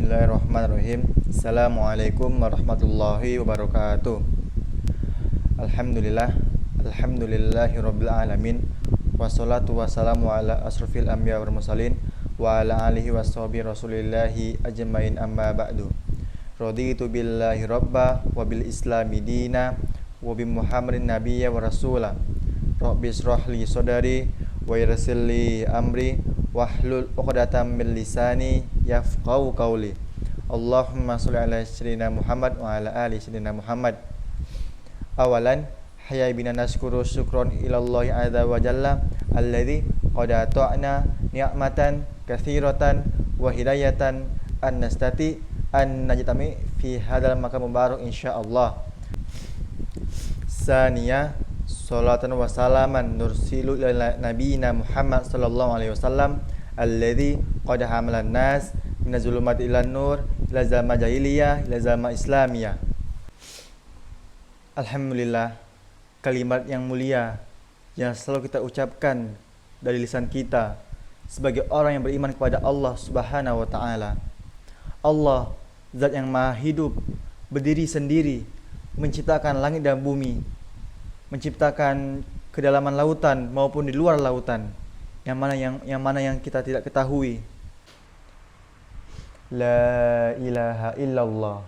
Bismillahirrahmanirrahim. Assalamualaikum warahmatullahi wabarakatuh. Alhamdulillah, alhamdulillahirabbil alamin. Wassalatu wassalamu ala asrofil anbiya wal mursalin wa ala alihi washabihi rasulillahi ajmain, amma ba'du. Raditu billahi rabba wa bil islami dina wa bi Muhammadin nabiyya wa rasula. Rabbi israh li sadri wa yassir li amri wahlul 'uqdatam min lisani yafqahu qawli. Allahumma shalli ala sayyidina Muhammad wa ala ali sayyidina Muhammad. Awalan, hayya bina naskuru syukron ilallahi azza wa jalla alladzi qad ata'na ni'matan katsiratan wa hidayatan an nastati an najtami fi hadzal maqam mubarak insyaallah. Saniya, salatan wa salaman nursilu ila nabiyina Muhammad sallallahu alaihi wasallam alladzi qad hamalan nas min zulumati ilan nur ila zaman jahiliyah ila zaman islamiyah. Alhamdulillah, kalimat yang mulia yang selalu kita ucapkan dari lisan kita sebagai orang yang beriman kepada Allah Subhanahu wa taala. Allah, zat yang maha hidup, berdiri sendiri, menciptakan langit dan bumi, menciptakan kedalaman lautan maupun di luar lautan, yang mana yang kita tidak ketahui. La ilaha illallah,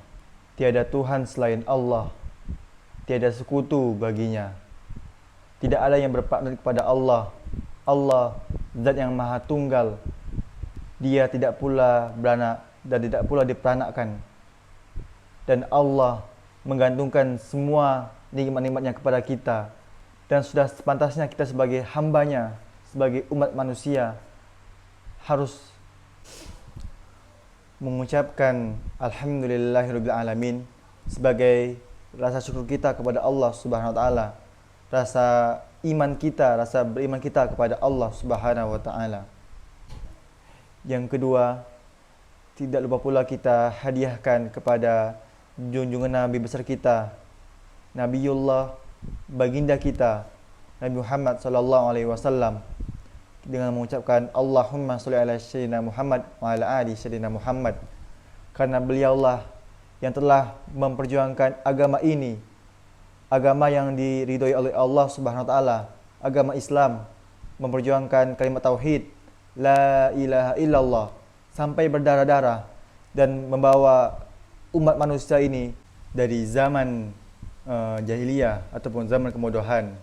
tiada Tuhan selain Allah, tiada sekutu baginya, tidak ada yang berpartner kepada Allah. Allah, zat yang maha tunggal, dia tidak pula beranak dan tidak pula diperanakkan. Dan Allah menggantungkan semua nikmat-nikmatnya kepada kita, dan sudah sepantasnya kita sebagai hambanya, sebagai umat manusia, harus mengucapkan alhamdulillahirabbil alamin sebagai rasa syukur kita kepada Allah Subhanahu wa taala, rasa iman kita, rasa beriman kita kepada Allah Subhanahu wa taala. Yang kedua, tidak lupa pula kita hadiahkan kepada junjungan Nabi besar kita, Nabiullah, baginda kita Nabi Muhammad sallallahu alaihi wasallam, dengan mengucapkan Allahumma sholli ala sayyidina Muhammad wa ala ali sayyidina Muhammad, karena beliaulah yang telah memperjuangkan agama ini, agama yang diridhoi oleh Allah Subhanahu wa taala, agama Islam, memperjuangkan kalimat tauhid la ilaha illallah sampai berdarah-darah, dan membawa umat manusia ini dari zaman jahiliyah ataupun zaman kemodohan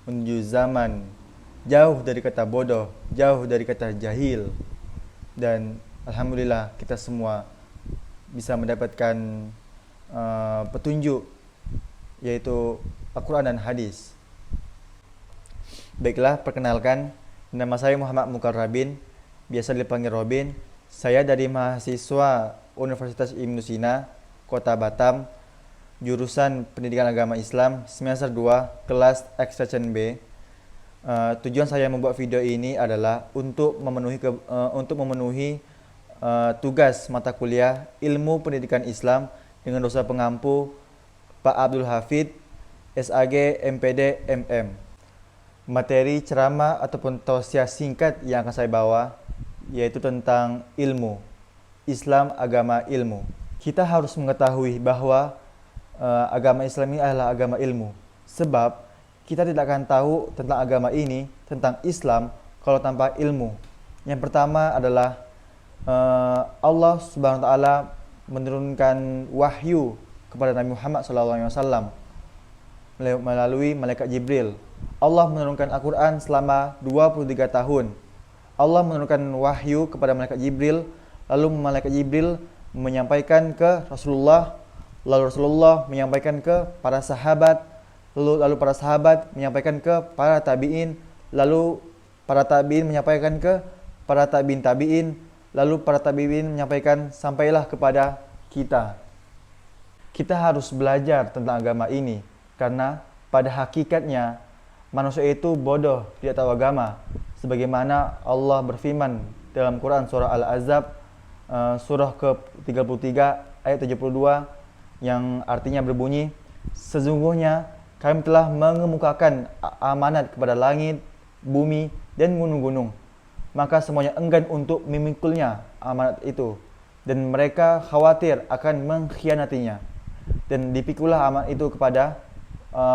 menuju zaman jauh dari kata bodoh, jauh dari kata jahil. Dan alhamdulillah kita semua bisa mendapatkan petunjuk, yaitu Al-Quran dan hadis. Baiklah, perkenalkan, nama saya Muhammad Mukarrabin, biasa dipanggil Robin. Saya dari mahasiswa Universitas Ibnu Sina, Kota Batam, jurusan Pendidikan Agama Islam, semester 2, kelas Extension B. Tujuan saya membuat video ini adalah untuk memenuhi tugas mata kuliah Ilmu Pendidikan Islam dengan dosen pengampu Pak Abdul Hafid, SAG, MPD, MM. Materi ceramah ataupun tausiah singkat yang akan saya bawa yaitu tentang ilmu, Islam, agama ilmu. Kita harus mengetahui bahwa agama Islam ini adalah agama ilmu, sebab kita tidak akan tahu tentang agama ini, tentang Islam, kalau tanpa ilmu. Yang pertama adalah Allah Subhanahu wa taala menurunkan wahyu kepada Nabi Muhammad SAW melalui malaikat Jibril. Allah menurunkan Al-Quran selama 23 tahun. Allah menurunkan wahyu kepada malaikat Jibril, lalu malaikat Jibril menyampaikan ke Rasulullah, lalu Rasulullah menyampaikan ke para sahabat, lalu para sahabat menyampaikan ke para tabi'in, lalu para tabi'in menyampaikan ke para tabi'in, lalu para tabi'in menyampaikan sampailah kepada kita. Kita harus belajar tentang agama ini, karena pada hakikatnya manusia itu bodoh, tidak tahu agama. Sebagaimana Allah berfirman dalam Quran surah Al-Ahzab, surah ke-33 ayat 72, yang artinya berbunyi, sesungguhnya kami telah mengemukakan amanat kepada langit, bumi, dan gunung-gunung. Maka semuanya enggan untuk memikulnya amanat itu. dan mereka khawatir akan mengkhianatinya. Dan dipikulah amat itu kepada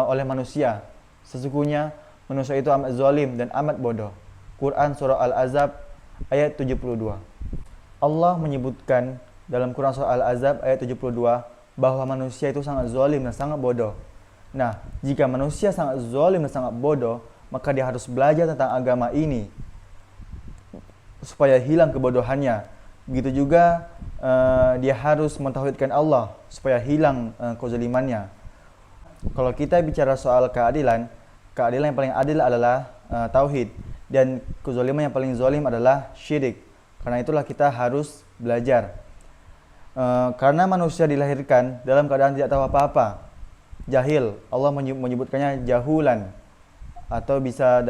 oleh manusia. Sesungguhnya manusia itu amat zalim dan amat bodoh. Quran surah Al-Ahzab ayat 72. Allah menyebutkan dalam Quran surah Al-Ahzab ayat 72 bahwa manusia itu sangat zalim dan sangat bodoh. Nah, jika manusia sangat zalim dan sangat bodoh, maka dia harus belajar tentang agama ini supaya hilang kebodohannya. Begitu juga dia harus mentauhidkan Allah supaya hilang kezalimannya. Kalau kita bicara soal keadilan yang paling adil adalah tauhid, dan kezaliman yang paling zalim adalah syirik. Karena itulah kita harus belajar. Karena manusia dilahirkan dalam keadaan tidak tahu apa-apa, jahil. Allah menyebutkannya jahulan, atau bisa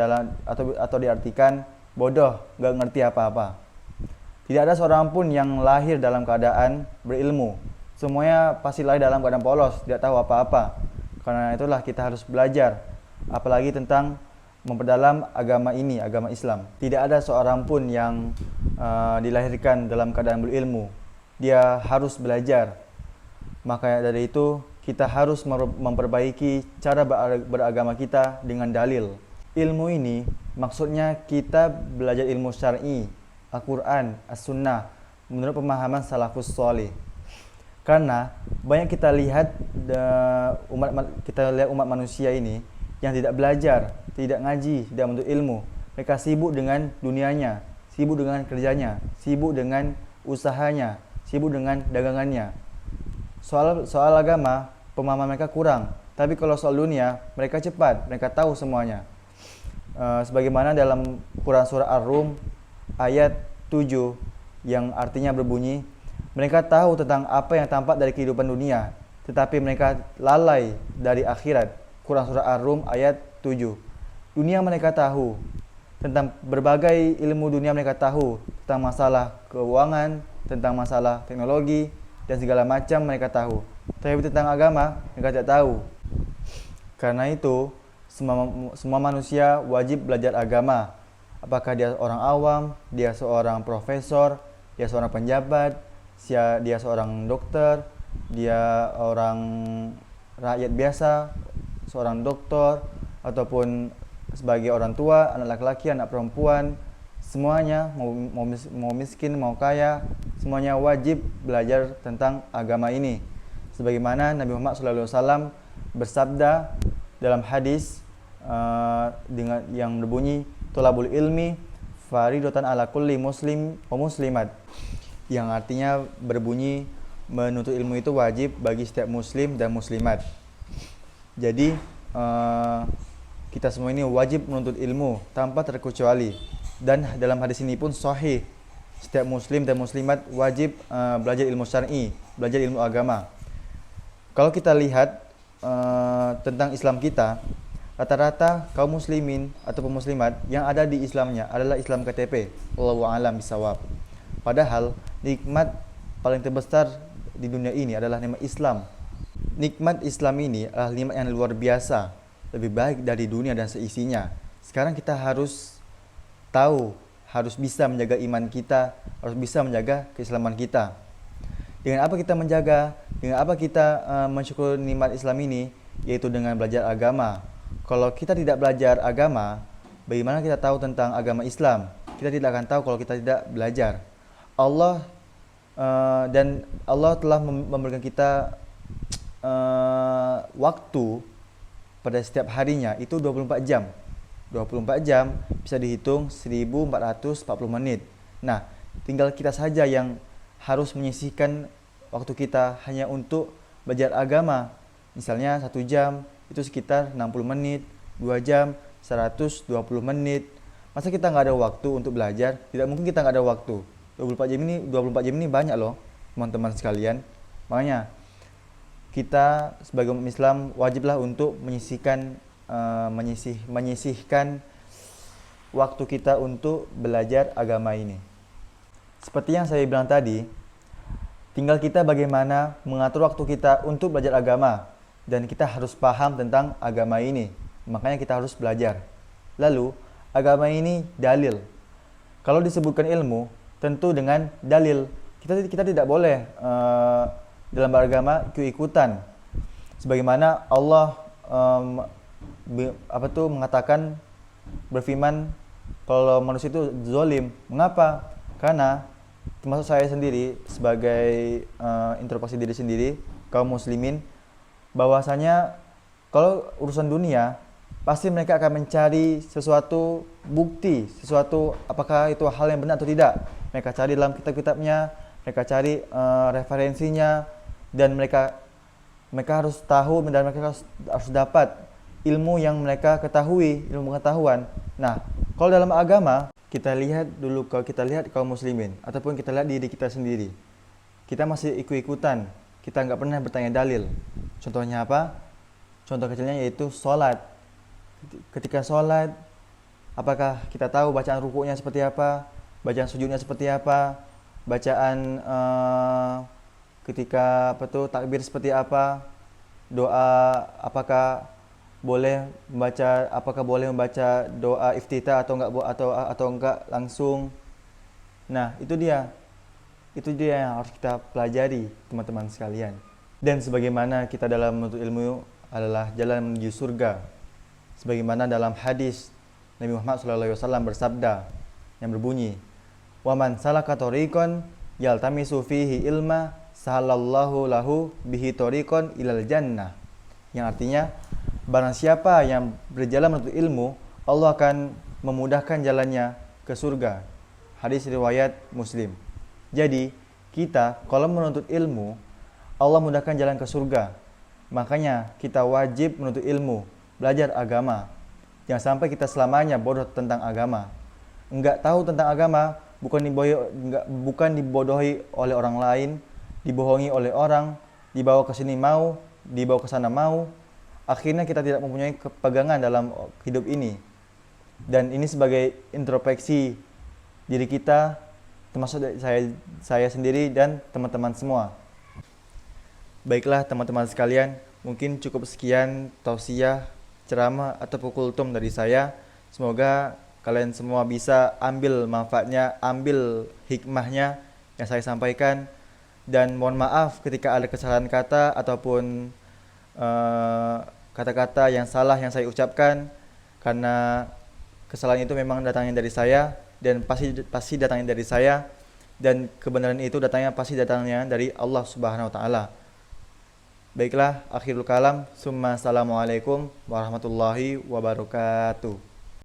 atau diartikan bodoh, gak ngerti apa-apa. Tidak ada seorang pun yang lahir dalam keadaan berilmu. Semuanya pasti lahir dalam keadaan polos, tidak tahu apa-apa. Karena itulah kita harus belajar, apalagi tentang memperdalam agama ini, agama Islam. Tidak ada seorang pun yang dilahirkan dalam keadaan berilmu. Dia harus belajar. Maka dari itu kita harus memperbaiki cara beragama kita dengan dalil. Ilmu ini maksudnya kita belajar ilmu syar'i, Al-Quran, As-Sunnah, menurut pemahaman salafus sholih. Karena banyak kita lihat umat manusia ini yang tidak belajar, tidak ngaji, tidak menuntut ilmu. Mereka sibuk dengan dunianya, sibuk dengan kerjanya, sibuk dengan usahanya, sibuk dengan dagangannya. Soal agama, pemahaman mereka kurang. Tapi kalau soal dunia, mereka cepat, mereka tahu semuanya. Sebagaimana dalam Quran surah Ar-Rum ayat 7 yang artinya berbunyi, mereka tahu tentang apa yang tampak dari kehidupan dunia, tetapi mereka lalai dari akhirat. Quran surah Ar-Rum ayat 7. Dunia mereka tahu, tentang berbagai ilmu dunia mereka tahu, tentang masalah keuangan, tentang masalah teknologi, dan segala macam mereka tahu. Tapi tentang agama, mereka tidak tahu. Karena itu, semua manusia wajib belajar agama. Apakah dia orang awam, dia seorang profesor, dia seorang penjabat, dia seorang dokter, dia orang rakyat biasa, seorang doktor, ataupun sebagai orang tua, anak laki-laki, anak perempuan, semuanya mau miskin, mau kaya, semuanya wajib belajar tentang agama ini. Sebagaimana Nabi Muhammad SAW bersabda dalam hadis dengan yang berbunyi, tolabul ilmi faridatan ala kulli muslim wa muslimat, yang artinya berbunyi menuntut ilmu itu wajib bagi setiap muslim dan muslimat. Jadi kita semua ini wajib menuntut ilmu tanpa terkecuali. Dan dalam hadis ini pun sahih, setiap muslim dan muslimat wajib belajar ilmu syar'i, belajar ilmu agama. Kalau kita lihat tentang Islam kita, rata-rata kaum muslimin ataupun muslimat yang ada di Islamnya adalah Islam KTP. Wallahu a'lam bishawab. Padahal nikmat paling terbesar di dunia ini adalah nikmat Islam. Nikmat Islam ini adalah nikmat yang luar biasa, lebih baik dari dunia dan seisinya. Sekarang kita harus tahu, harus bisa menjaga iman kita, harus bisa menjaga keislaman kita. Dengan apa kita menjaga? Dengan apa kita mensyukuri nikmat Islam ini? Yaitu dengan belajar agama. Kalau kita tidak belajar agama, bagaimana kita tahu tentang agama Islam? Kita tidak akan tahu kalau kita tidak belajar. Allah telah memberikan kita waktu pada setiap harinya itu 24 jam. 24 jam bisa dihitung 1440 menit. Nah, tinggal kita saja yang harus menyisihkan waktu kita hanya untuk belajar agama. Misalnya 1 jam itu sekitar 60 menit, 2 jam 120 menit. Masa kita nggak ada waktu untuk belajar? Tidak mungkin kita nggak ada waktu. 24 jam ini banyak loh, teman-teman sekalian. Makanya kita sebagai umat Islam wajiblah untuk menyisihkan waktu kita untuk belajar agama ini. Seperti yang saya bilang tadi, tinggal kita bagaimana mengatur waktu kita untuk belajar agama, dan kita harus paham tentang agama ini. Makanya kita harus belajar. Lalu, agama ini dalil. Kalau disebutkan ilmu, tentu dengan dalil. kita tidak boleh dalam beragama ikut-ikutan. Sebagaimana Allah mengatakan, berfirman kalau manusia itu zalim. Mengapa? Karena termasuk saya sendiri sebagai introspeksi diri sendiri, kaum muslimin, bahwasanya kalau urusan dunia pasti mereka akan mencari sesuatu bukti, sesuatu apakah itu hal yang benar atau tidak. Mereka cari dalam kitab-kitabnya, mereka cari referensinya, dan mereka harus tahu dan mereka harus dapat ilmu yang mereka ketahui, ilmu pengetahuan. Nah, kalau dalam agama kita lihat dulu, kalau kita lihat kaum muslimin ataupun kita lihat diri kita sendiri, kita masih ikut-ikutan, kita nggak pernah bertanya dalil. Contohnya apa? Contoh kecilnya yaitu sholat. Ketika sholat, apakah kita tahu bacaan rukuknya seperti apa, bacaan sujudnya seperti apa, bacaan ketika takbir seperti apa, doa apakah boleh membaca doa iftitah atau enggak langsung. Nah, itu dia yang harus kita pelajari, teman-teman sekalian. Dan sebagaimana kita dalam menuntut ilmu adalah jalan menuju surga, sebagaimana dalam hadis Nabi Muhammad SAW bersabda yang berbunyi, "Wa man salaka thoriqan yaltamisu fihi ilma sahalallahu lahu bihi thoriqan ilal jannah." Yang artinya, barang siapa yang berjalan menuntut ilmu, Allah akan memudahkan jalannya ke surga. Hadis riwayat Muslim. Jadi, kita kalau menuntut ilmu, Allah mudahkan jalan ke surga. Makanya kita wajib menuntut ilmu, belajar agama. Jangan sampai kita selamanya bodoh tentang agama. Enggak tahu tentang agama, bukan dibodohi oleh orang lain, dibohongi oleh orang, dibawa ke sini mau, dibawa ke sana mau. Akhirnya kita tidak mempunyai kepegangan dalam hidup ini. Dan ini sebagai introspeksi diri kita, termasuk saya sendiri dan teman-teman semua. Baiklah teman-teman sekalian, mungkin cukup sekian tausiah, ceramah atau kultum dari saya. Semoga kalian semua bisa ambil manfaatnya, ambil hikmahnya yang saya sampaikan. Dan mohon maaf ketika ada kesalahan kata ataupun kata-kata yang salah yang saya ucapkan, karena kesalahan itu memang datangnya dari saya dan pasti datangnya dari saya, dan kebenaran itu pasti datangnya dari Allah Subhanahu wa taala. Baiklah, akhirul kalam, summa assalamualaikum warahmatullahi wabarakatuh.